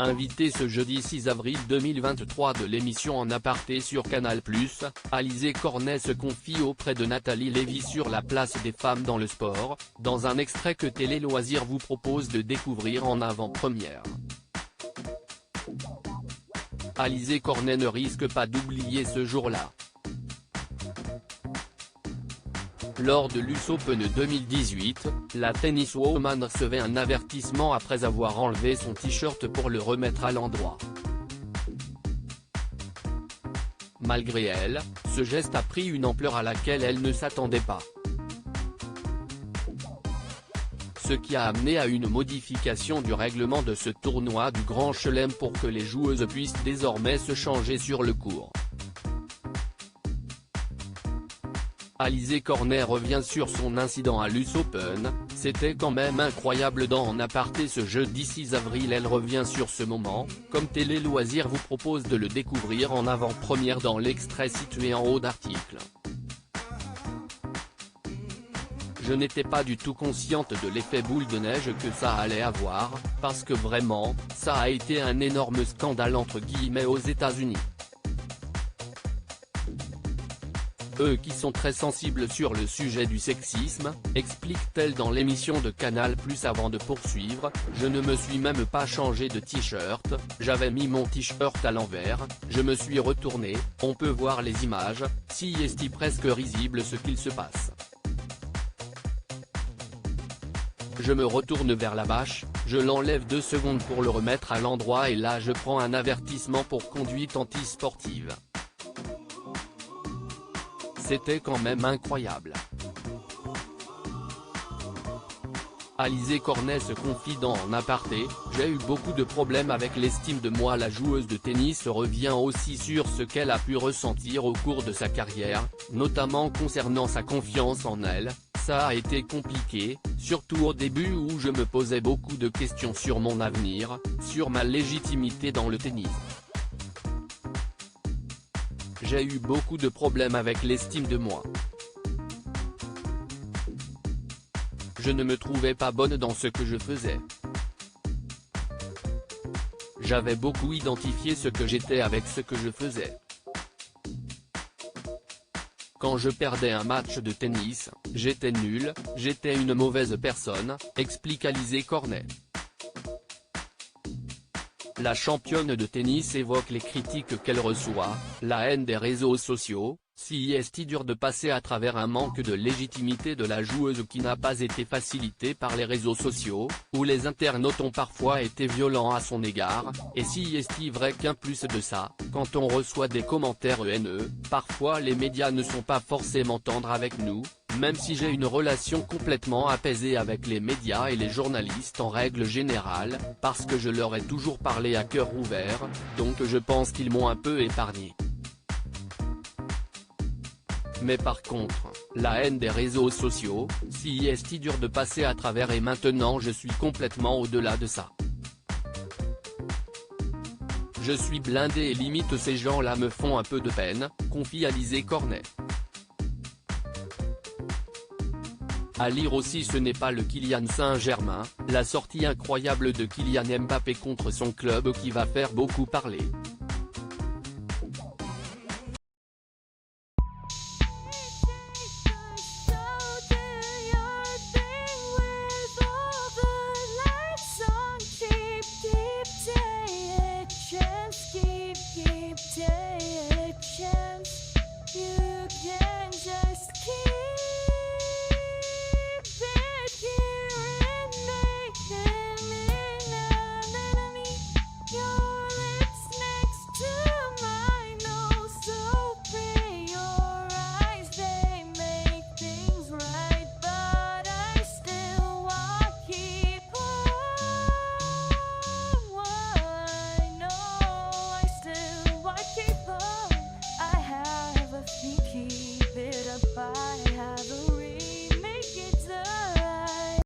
Invitée ce jeudi 6 avril 2023 de l'émission En Aparté sur Canal+, Alizé Cornet se confie auprès de Nathalie Lévy sur la place des femmes dans le sport, dans un extrait que Télé Loisirs vous propose de découvrir en avant-première. Alizé Cornet ne risque pas d'oublier ce jour-là. Lors de l'US Open 2018, la tenniswoman recevait un avertissement après avoir enlevé son t-shirt pour le remettre à l'endroit. Malgré elle, ce geste a pris une ampleur à laquelle elle ne s'attendait pas. Ce qui a amené à une modification du règlement de ce tournoi du Grand Chelem pour que les joueuses puissent désormais se changer sur le court. Alizé Cornet revient sur son incident à l'US Open, c'était quand même incroyable. Dans En Aparté ce jeudi 6 avril elle revient sur ce moment, comme Télé Loisirs vous propose de le découvrir en avant-première dans l'extrait situé en haut d'article. Je n'étais pas du tout consciente de l'effet boule de neige que ça allait avoir, parce que vraiment, ça a été un énorme scandale entre guillemets aux États-Unis. Eux qui sont très sensibles sur le sujet du sexisme, explique-t-elle dans l'émission de Canal+ avant de poursuivre, je ne me suis même pas changé de t-shirt, j'avais mis mon t-shirt à l'envers, je me suis retourné, on peut voir les images, si est presque risible ce qu'il se passe. Je me retourne vers la bâche, je l'enlève 2 secondes pour le remettre à l'endroit et là je prends un avertissement pour conduite antisportive. C'était quand même incroyable. Alizé Cornet se confie dans En Aparté, j'ai eu beaucoup de problèmes avec l'estime de moi. La joueuse de tennis revient aussi sur ce qu'elle a pu ressentir au cours de sa carrière, notamment concernant sa confiance en elle. Ça a été compliqué, surtout au début où je me posais beaucoup de questions sur mon avenir, sur ma légitimité dans le tennis. J'ai eu beaucoup de problèmes avec l'estime de moi. Je ne me trouvais pas bonne dans ce que je faisais. J'avais beaucoup identifié ce que j'étais avec ce que je faisais. Quand je perdais un match de tennis, j'étais nul, j'étais une mauvaise personne, explique Alizé Cornet. La championne de tennis évoque les critiques qu'elle reçoit, la haine des réseaux sociaux, si est dur de passer à travers un manque de légitimité de la joueuse qui n'a pas été facilité par les réseaux sociaux, où les internautes ont parfois été violents à son égard, et si est vrai qu'un plus de ça, quand on reçoit des commentaires haineux, parfois les médias ne sont pas forcément tendres avec nous, même si j'ai une relation complètement apaisée avec les médias et les journalistes en règle générale, parce que je leur ai toujours parlé à cœur ouvert, donc je pense qu'ils m'ont un peu épargné. Mais par contre, la haine des réseaux sociaux, si est dur de passer à travers et maintenant je suis complètement au-delà de ça. Je suis blindé et limite ces gens-là me font un peu de peine, confie Alizé Cornet. À lire aussi, ce n'est pas le Kylian Saint-Germain, la sortie incroyable de Kylian Mbappé contre son club qui va faire beaucoup parler.